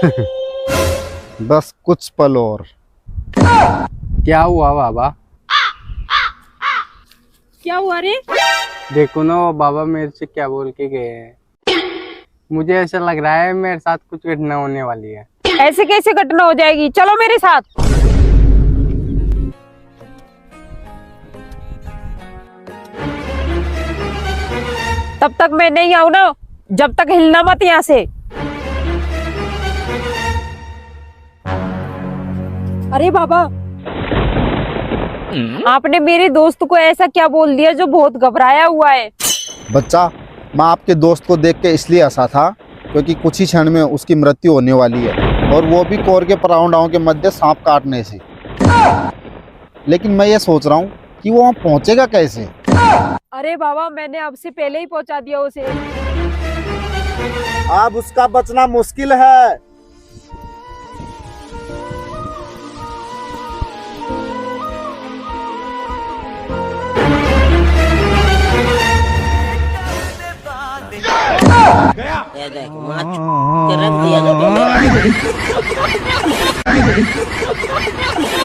बस कुछ पल और। क्या हुआ बाबा? क्या हुआ रे? देखो ना वो बाबा मेरे से क्या बोल के गए हैं। मुझे ऐसा लग रहा है मेरे साथ कुछ घटना होने वाली है। ऐसे कैसे घटना हो जाएगी? चलो मेरे साथ। तब तक मैं नहीं आऊं ना, जब तक हिलना मत यहाँ से। अरे बाबा, आपने मेरे दोस्त को ऐसा क्या बोल दिया जो बहुत घबराया हुआ है? बच्चा, मैं आपके दोस्त को देख के इसलिए हंसा था क्योंकि कुछ ही क्षण में उसकी मृत्यु होने वाली है, और वो भी कोर के पराउंडाओं के मध्य सांप काटने से। लेकिन मैं ये सोच रहा हूँ कि वो वहाँ पहुँचेगा कैसे। अरे बाबा, मैंने आपसे पहले ही पहुंचा दिया उसे। अब उसका बचना मुश्किल है। ये देख, माँ रख दिया